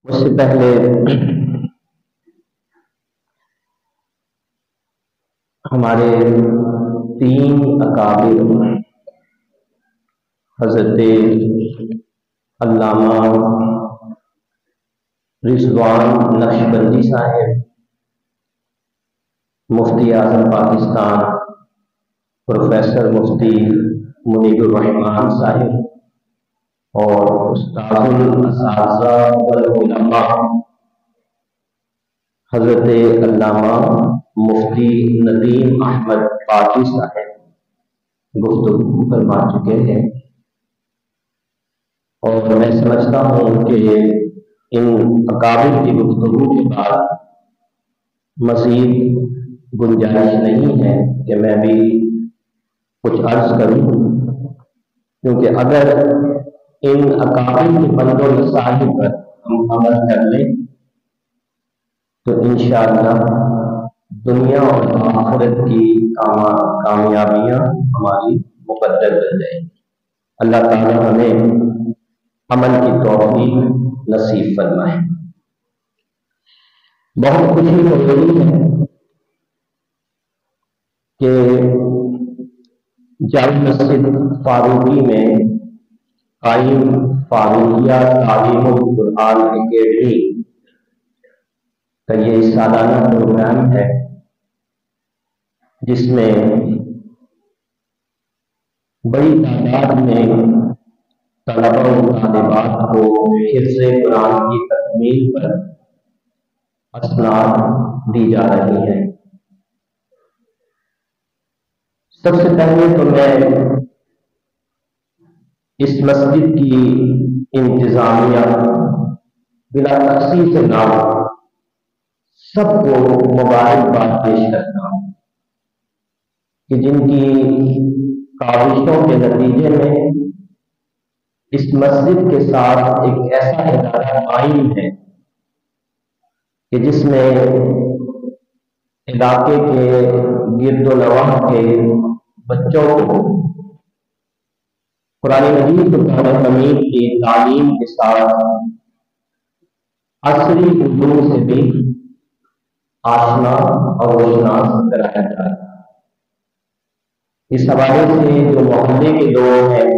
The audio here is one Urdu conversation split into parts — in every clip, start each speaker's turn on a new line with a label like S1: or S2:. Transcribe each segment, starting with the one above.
S1: اس سے پہلے ہمارے تین اکابر حضرت علامہ رضوان نقشبندی صاحب، مفتی اعظم پاکستان پروفیسر مفتی منیب الرحمان صاحب، اور استاد الاساتذہ والعلماء حضرت علامہ مفتی ندیم احمد پاٹی صاحب گفتگو فرما چکے ہیں، اور میں سمجھتا ہوں کہ ان اکابر کی گفتگو کے بعد مزید گنجائش نہیں ہے کہ میں بھی کچھ عرض کروں، کیونکہ اگر ان اکابر کے بند و نصائح پر ہم عمل کر لیں تو انشاءاللہ دنیا اور آخرت کی کامیابیاں ہماری مقدر رہ جائیں گی۔ اللہ تعالی ہمیں عمل کی توفیق نصیب فرمائے۔ بہت خوشی ہو رہی ہے کہ جامع مسجد فاروقی میں قائم فاروقیہ تعلیم القرآن اکیڈمی کا یہ سالانہ پروگرام ہے، جس میں بڑی تعداد میں طلبہ و طالبات کو حفظ قرآن کی تکمیل پر اسناد دی جا رہی ہیں۔ سب سے پہلے تو میں اس مسجد کی انتظامیہ بلا تخصیص نام سب کو مبارکباد پیش کرتا ہوں کہ جن کی کاوشوں کے نتیجے میں اس مسجد کے ساتھ ایک ایسا ادارہ قائم ہے کہ جس میں علاقے کے گرد و نواح کے بچوں کو قرآن مجید و قرآن حمید کی تعلیم کے ساتھ عصری علوم سے بھی آشنا اور روشناس کرایا جا رہا ہے۔ اس حوالے سے جو محلے کے لوگ ہیں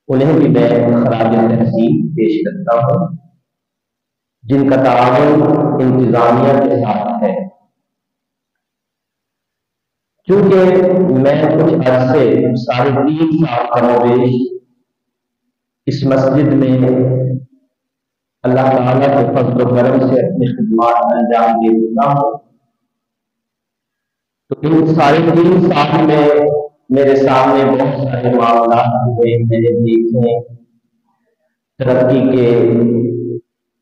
S1: انہیں بھی میں خراج تحسین پیش کرتا ہوں، جن کا تعاون انتظامیہ کے ساتھ ہے۔ چونکہ میں کچھ عرصے 3.5 سال کموبیش اس مسجد میں اللہ تعالیٰ کے فضل و کرم سے اپنی خدمات انجام دے چکا ہوں، تو ان 3.5 سال میں میرے سامنے بہت سارے معاملات ہوئے، میں نے دیکھے ترقی کے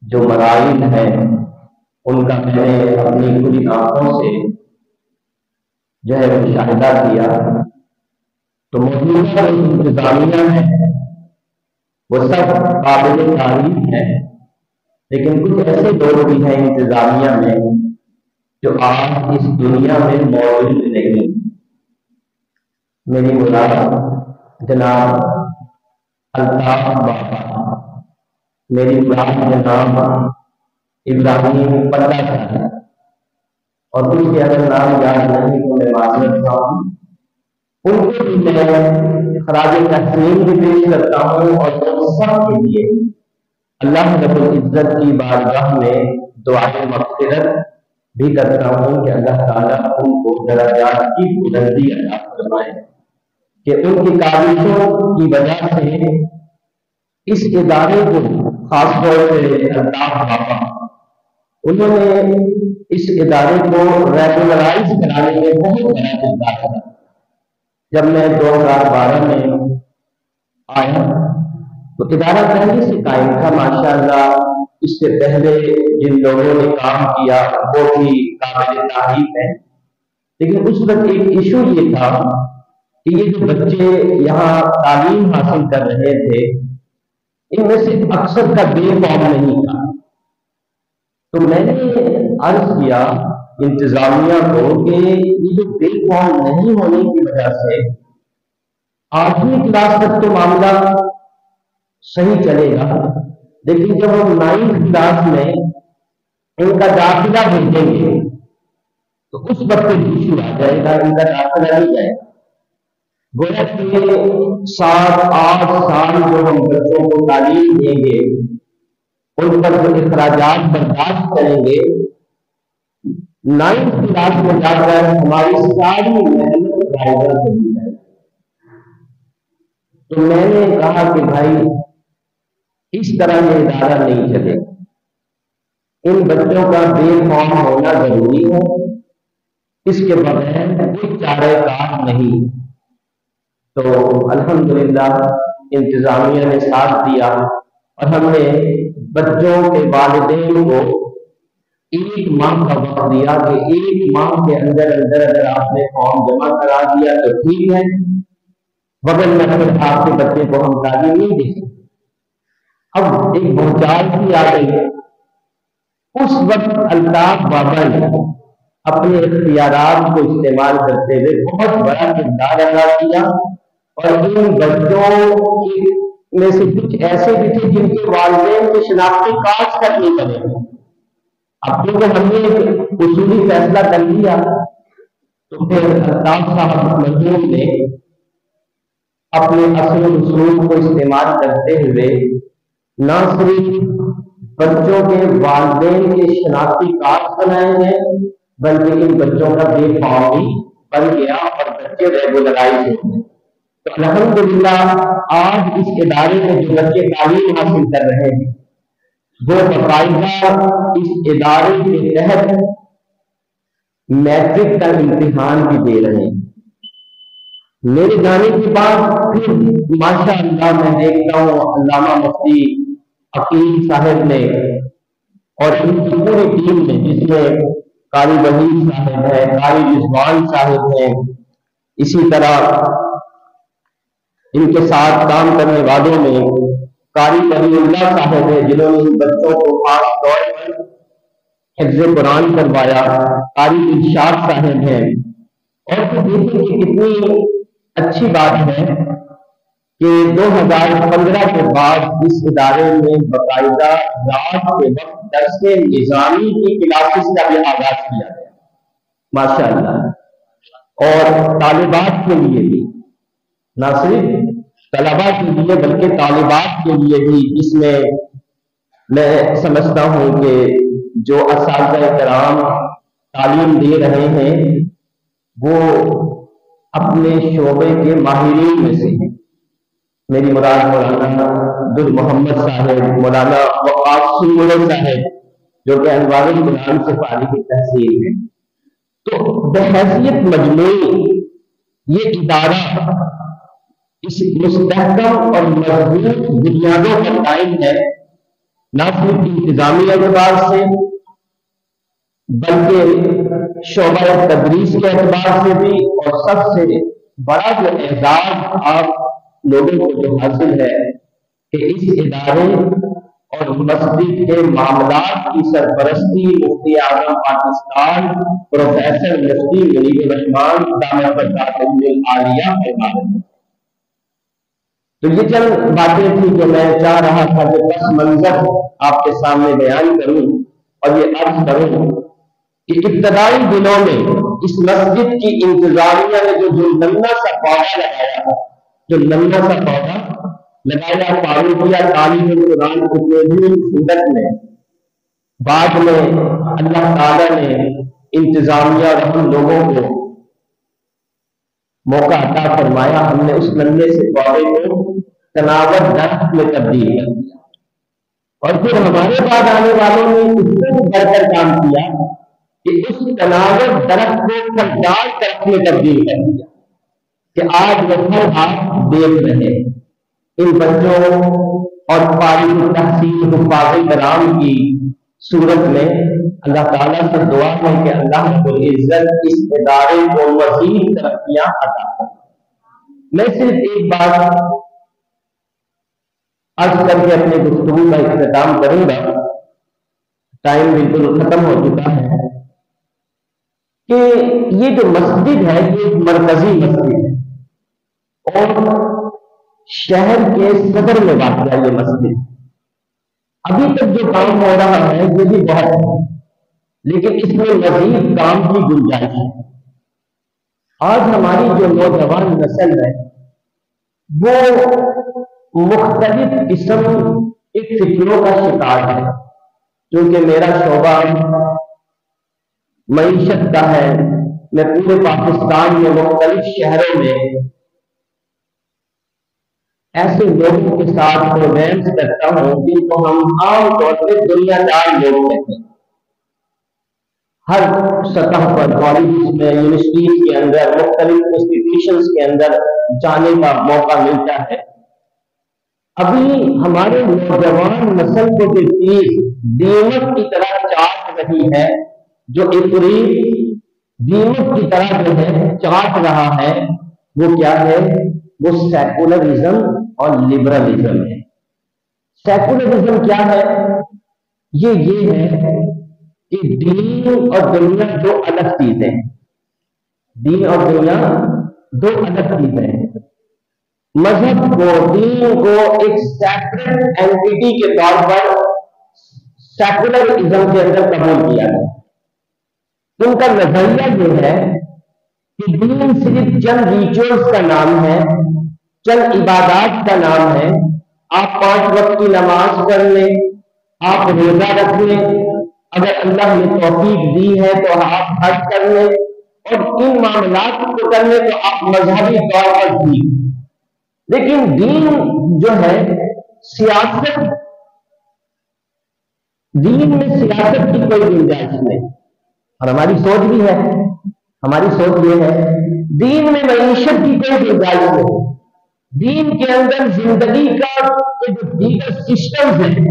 S1: جو مراحل ہیں ان کا میں نے اپنی کھلی آنکھوں سے جو ہے مشاہدہ کیا۔ تو موجودہ انتظامیہ ہے وہ سب قابل تعریف ہیں، لیکن کچھ ایسے لوگ بھی ہیں انتظامیہ میں جو آج اس دنیا میں موجود نہیں۔ میری مراد جناب الطاف بابا، میری مراد جناب ابراہیم پندہ صاحب، اور کچھ کے اگر نام یاد نہیں تو میں معذرت ہوں، ان کو بھی میں خراج تحسین بھی پیش کرتا ہوں، اور سب کے لیے اللہ رب العزت کی بارگاہ میں دعائیں مغفرت بھی کرتا ہوں کہ اللہ تعالیٰ ان کو درجات کی بلندی عطا فرمائے، کہ ان کی کاوشوں کی وجہ سے اس ادارے کو خاص طور سے الطاف بابا انہوں نے اس ادارے کو ریگولرائز کرانے میں بہت بڑا کردار ہے۔ جب میں 2012 میں آیا تو ادارہ پہلے سے قائم تھا ماشاءاللہ، اس سے پہلے جن لوگوں نے کام کیا وہ بھی قابل تعریف ہے، لیکن اس وقت ایک ایشو یہ تھا کہ یہ جو بچے یہاں تعلیم حاصل کر رہے تھے ان میں سے اکثر کا بے فارم نہیں تھا۔ تو میں نے عرض کیا انتظامیہ کو کہ یہ جو بے فارم نہیں ہونے کی وجہ سے 8ویں کلاس تک تو معاملہ صحیح چلے گا، لیکن جب ہم 9th کلاس میں ان کا داخلہ بھیجیں گے تو اس وقت ایشو آ جائے گا، ان کا داخلہ نہیں جائے گا۔ گویا کہ 7-8 سال جو ہم بچوں کو تعلیم دیں گے، ان پر جو اخراجات برداشت کریں گے، 9th کلاس میں جا کر ہماری ساری محنت ضائع ہو جائے گی۔ تو میں نے کہا کہ بھائی اس طرح یہ ادارہ نہیں چلے، ان بچوں کا بے فارم ہونا ضروری ہے، اس کے بغیر کوئی چارہ کار نہیں۔ تو الحمدللہ انتظامیہ نے ساتھ دیا اور ہم نے بچوں کے والدین کو 1 ماہ کا وقت دیا کہ 1 ماہ کے اندر اگر آپ نے فارم جمع کرا دیا تو ٹھیک ہے، ورنہ پھر آپ کے بچے کو ہم تعلیم نہیں دے سکتے۔ اب ایک بھونچال سی آ گئی ہے۔ اس وقت الطاف بابا نے اپنے اختیارات کو استعمال کرتے ہوئے بہت بڑا کردار ادا کیا، اور ان بچوں میں سے کچھ ایسے بھی تھے جن کے والدین کے شناختی کارڈ تک نہیں بنے۔ اب کیونکہ ہم نے ایک اصولی فیصلہ کر لیا تو پھر الطاف صاحب مرحوم نے اپنے اصل اصول کو استعمال کرتے ہوئے نہ صرف بچوں کے والدین کے شناختی کارڈ بنائے ہیں، بلکہ ان بچوں کا بے فارم بھی بن گیا اور بچے ریگولرائز ہو گئے۔ تو الحمدللہ آج اس ادارے میں جو بچے تعلیم حاصل کر رہے ہیں وہ باقاعدہ اس ادارے کے تحت میٹرک کا امتحان بھی دے رہے ہیں۔ میرے جانے کے بعد پھر ماشاء اللہ میں دیکھتا ہوں علامہ مفتی عقیل صاحب نے اور ان کی پوری ٹیم نے، جس میں قاری وحید صاحب ہے، قاری رضوان صاحب ہیں، اسی طرح ان کے ساتھ کام کرنے والوں میں قاری ولی اللہ صاحب ہے جنہوں نے ان بچوں کو خاص طور پر حفظ قرآن کروایا، قاری ارشاد صاحب ہیں۔ اور پھر دیکھیں کہ کتنی اچھی بات ہے کہ 2015 کے بعد اس ادارے میں باقاعدہ رات کے وقت درس نظامی کی کلاسز کا بھی آغاز کیا گیا ماشاء اللہ، اور طالبات کے لیے بھی، نہ صرف طلبا کے لیے بلکہ طالبات کے لیے بھی، جس میں میں سمجھتا ہوں کہ جو اساتذہ کرام تعلیم دے رہے ہیں وہ اپنے شعبے کے ماہرین میں سے ہیں۔ میری مراد مولانا عبد محمد صاحب، مولانا وقاص سنگل صاحب جو کہ انوار القرآن سے فارغ تحصیل ہیں۔ تو بحیثیت مجموعی یہ ادارہ اس مستحکم اور مضبوط بنیادوں پر قائم ہے، نہ صرف انتظامی اعتبار سے بلکہ شعبہ تدریس کے اعتبار سے بھی، اور سب سے بڑا جو اعزاز آپ لوگوں کو جو حاصل ہے کہ اس ادارے اور مسجد کے معاملات کی سرپرستی مفتی اعظم پاکستان پروفیسر مفتی منیب الرحمان دامت برکاتہ العالیہ فرما رہے ہیں۔ تو یہ چند باتیں تھیں جو میں چاہ رہا تھا کہ پس منظر آپ کے سامنے بیان کروں اور یہ عرض کروں کہ ابتدائی دنوں میں اس مسجد کی انتظامیہ نے جو ننا سا پودا لگایا، جو ننا سا پودا لگایا فاروقیہ تعلیم قرآن کی صورت میں، بعد میں اللہ تعالیٰ نے انتظامیہ اور ہم لوگوں کو موقع عطا فرمایا، ہم نے اس ننے سے پودے کو تناور درخت میں تبدیل کر دیا، اور پھر ہمارے بعد آنے والوں نے اس سے بڑھ کر کام کیا کہ اس تناور درخت کو پھلدار درخت میں تبدیل کر دیا کہ آج وہ پھل آپ دیکھ رہے ہیں۔ ان بچوں اور فارغ تحصیل حفاظ کرام کی صورت میں اللہ تعالیٰ سے دعا ہے کہ اللہ رب العزت اس ادارے کو مزید ترقیاں عطا کرے۔ میں صرف ایک بات عرض کر کے اپنے گفتگو کا اختتام کروں گا، ٹائم بالکل ختم ہو چکا ہے، کہ یہ جو مسجد ہے یہ ایک مرکزی مسجد ہے اور شہر کے صدر میں واقع ہے یہ مسجد، ابھی تک جو کام ہو رہا ہے یہ بھی بہت ہے، لیکن اس میں مزید کام کی گنجائش ہے۔ آج ہماری جو نوجوان نسل ہے وہ مختلف قسم کے فکروں کا شکار ہے، کیونکہ میرا شعبہ معیشت کا ہے۔ میں پورے پاکستان میں مختلف شہروں میں ایسے لوگوں کے ساتھ پروگرامس کرتا ہوں جن کو ہم عام طور پہ دنیا دار لوگ کہتے ہیں۔ ہر سطح پر کالجز میں، یونیورسٹیز کے اندر، مختلف انسٹیٹیوشنز کے اندر جانے کا موقع ملتا ہے۔ ابھی ہمارے نوجوان نسل کو جو چیز دیمک کی طرح چاٹ رہی ہے، جو عفریت دیمک کی طرح جو ہے چاٹ رہا ہے، وہ کیا ہے؟ وہ سیکولرزم اور لبرلزم ہے۔ سیکولرزم کیا ہے؟ یہ ہے کہ دین اور دنیا دو الگ چیزیں ہیں۔ دین اور دنیا دو الگ چیزیں ہیں۔ مذہب کو، دین کو ایک سیپریٹ اینٹیٹی کے طور پر سیکولرزم کے اندر قبول کیا گیا۔ ان کا نظریہ یہ ہے کہ دین صرف چند ریچولز کا نام ہے، چند عبادات کا نام ہے۔ آپ 5 وقت کی نماز پڑھ لیں، آپ روزہ رکھ لیں، اگر اللہ نے توفیق دی ہے تو آپ حج کر لیں، اور ان معاملات کو کر لیں تو آپ مذہبی طور پر ٹھیک۔ لیکن دین جو ہے سیاست، دین میں سیاست کی کوئی گنجائش نہیں، اور ہماری سوچ بھی ہے، ہماری سوچ یہ ہے دین میں معیشت کی کوئی گنجائش نہیں۔ دین کے اندر زندگی کا جو دیگر سسٹمز ہیں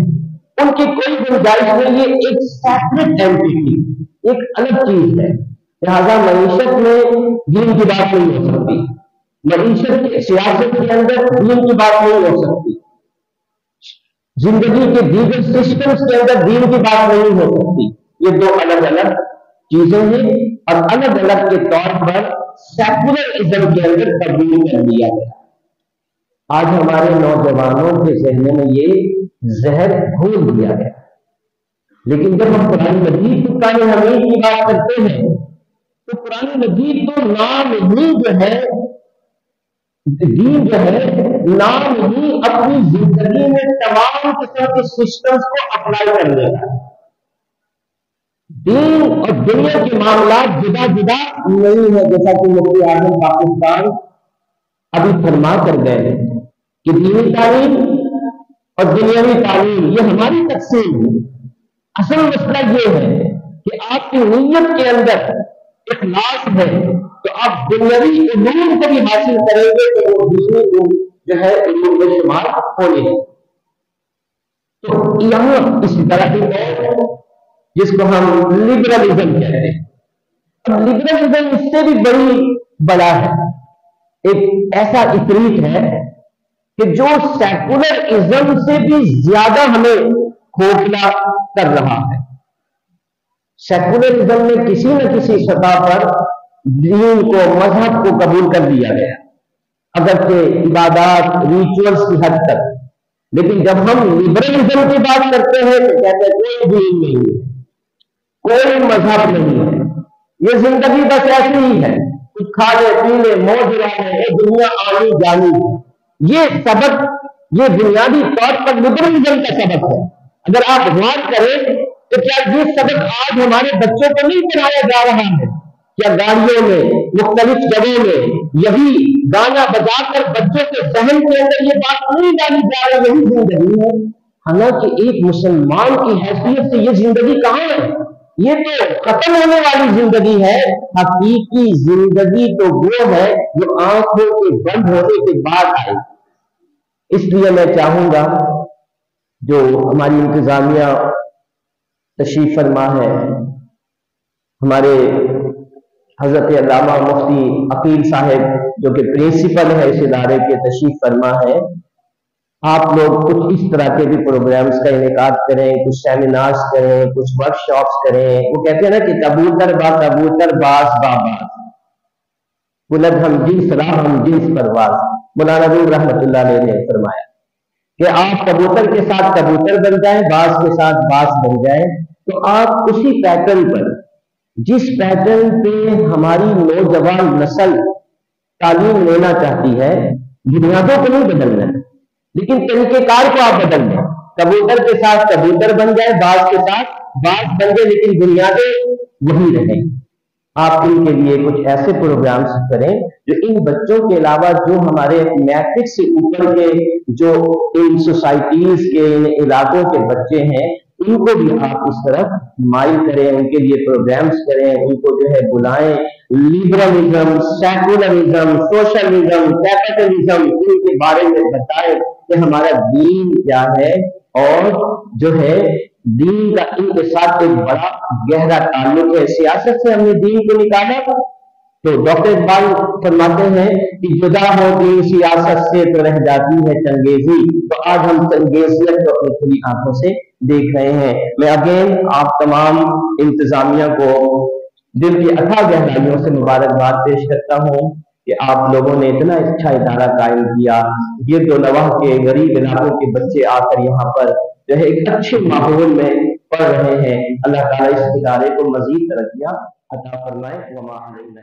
S1: ان کی کوئی گنجائش نہیں۔ یہ ایک سیپریٹ اینٹیٹی، ایک الگ چیز ہے، لہذا معیشت میں دین کی بات نہیں ہو سکتی، معیشت کی سیاست کے اندر دین کی بات نہیں ہو سکتی، زندگی کے دیگر سسٹمز کے اندر دین کی بات نہیں ہو سکتی۔ یہ دو الگ الگ چیزیں ہیں، اور الگ الگ کے طور پر سیکولرزم کے اندر تبدیل کر دیا گیا۔ آج ہمارے نوجوانوں کے ذہن میں یہ زہر گھول دیا گیا، لیکن جب ہم قرآن مجید قرآن حمید کی بات کرتے ہیں تو قرآن مجید تو نام ہی جو ہے، دین جو ہے نام ہی اپنی زندگی میں تمام قسم کے سسٹمز کو اپلائی کر لیتا ہے۔ دین اور دنیا کے معاملات جدا جدا نہیں ہے، جیسا کہ مفتی اعظم پاکستان ابھی فرما کر گئے ہیں کہ دینی تعلیم اور دنیاوی تعلیم یہ ہماری تقسیم ہے۔ اصل مسئلہ یہ ہے کہ آپ کی نیت کے اندر اخلاص ہے تو آپ دنیاوی علوم کو بھی حاصل کریں گے تو وہ دینی جو ہے علوم میں شمار ہونے ہیں۔ تو یہاں اس طرح کی بات جس کو ہم لبرلزم کہتے ہیں، اب لبرلزم اس سے بھی بڑا ہے، ایک ایسا عفریت ہے کہ جو سیکولرزم سے بھی زیادہ ہمیں کھوکھلا کر رہا ہے۔ سیکولرزم میں کسی نہ کسی سطح پر دین کو، مذہب کو قبول کر دیا گیا، اگرچہ عبادات، ریچولز کی حد تک، لیکن جب ہم لبرلزم کی بات کرتے ہیں تو کہتے ہیں کوئی دین نہیں ہے، کوئی مذہب نہیں ہے، یہ زندگی بس ایسی ہی ہے، کچھ کھانے پینے موج رانے، یہ دنیا آنی جانی ہے۔ یہ سبق، یہ بنیادی طور پر لبرلزم کا سبق ہے۔ اگر آپ غور کریں تو کیا یہ سبق آج ہمارے بچوں کو نہیں پڑھایا جا رہا ہے؟ کیا گاڑیوں میں، مختلف جگہوں میں یہی گانا بجا کر بچوں کے ذہن کے اندر یہ بات نہیں ڈالی جا رہی یہی زندگی ہے؟ حالانکہ ایک مسلمان کی حیثیت سے یہ زندگی کہاں ہے؟ یہ تو ختم ہونے والی زندگی ہے۔ حقیقی زندگی تو وہ ہے جو آنکھوں کے بند ہونے کے بعد آئے۔ اس لیے میں چاہوں گا جو ہماری انتظامیہ تشریف فرما ہے، ہمارے حضرت علامہ مفتی عقیل صاحب جو کہ پرنسپل ہے اس ادارے کے، تشریف فرما ہے، آپ لوگ کچھ اس طرح کے بھی پروگرامز کا انعقاد کریں، کچھ سیمینارز کریں، کچھ ورک شاپس کریں۔ وہ کہتے ہیں نا کہ کبوتر با کبوتر، باز با باز، بلند ہم جنس راہ ہم جنس پرواز، مولانا روم رحمۃ اللہ علیہ نے فرمایا کہ آپ کبوتر کے ساتھ کبوتر بن جائیں، باز کے ساتھ باز بن جائیں، تو آپ اسی پیٹرن پر، جس پیٹرن پہ ہماری نوجوان نسل تعلیم لینا چاہتی ہے، بنیادوں کو نہیں بدلنا ہے لیکن طریقہ کار کو آپ بدل دیں۔ کبوتر کے ساتھ کبوتر بن جائے، باز کے ساتھ باز بن جائے، لیکن بنیادیں وہی رہیں۔ آپ ان کے لیے کچھ ایسے پروگرامز کریں جو ان بچوں کے علاوہ جو ہمارے میٹرک سے اوپر کے جو ان سوسائٹیز کے ان علاقوں کے بچے ہیں، ان کو بھی آپ اس طرف مائل کریں، ان کے لیے پروگرامز کریں، ان کو جو ہے بلائیں، لبرلزم، سیکولرزم، سوشلزم، کیپٹلزم، ان کے بارے میں بتائیں کہ ہمارا دین کیا ہے، اور جو ہے دین کا ان کے ساتھ ایک بڑا گہرا تعلق ہے۔ سیاست سے ہم نے دین کو نکالا تو ڈاکٹر اقبال فرماتے ہیں کہ جدا ہو دین سیاست سے تو رہ جاتی ہے چنگیزی، تو آج ہم چنگیزیت کو اپنی کھلی آنکھوں سے دیکھ رہے ہیں۔ میں اگین آپ تمام انتظامیہ کو دل کی اتھا گہرائیوں سے مبارکباد پیش کرتا ہوں کہ آپ لوگوں نے اتنا اچھا ادارہ قائم کیا، گرد و نواح کے غریب علاقوں کے بچے آ کر یہاں پر جو ہے ایک اچھے ماحول میں پڑھ رہے ہیں۔ اللہ تعالیٰ اس ادارے کو مزید ترقیاں عطا فرمائے۔ وما علینا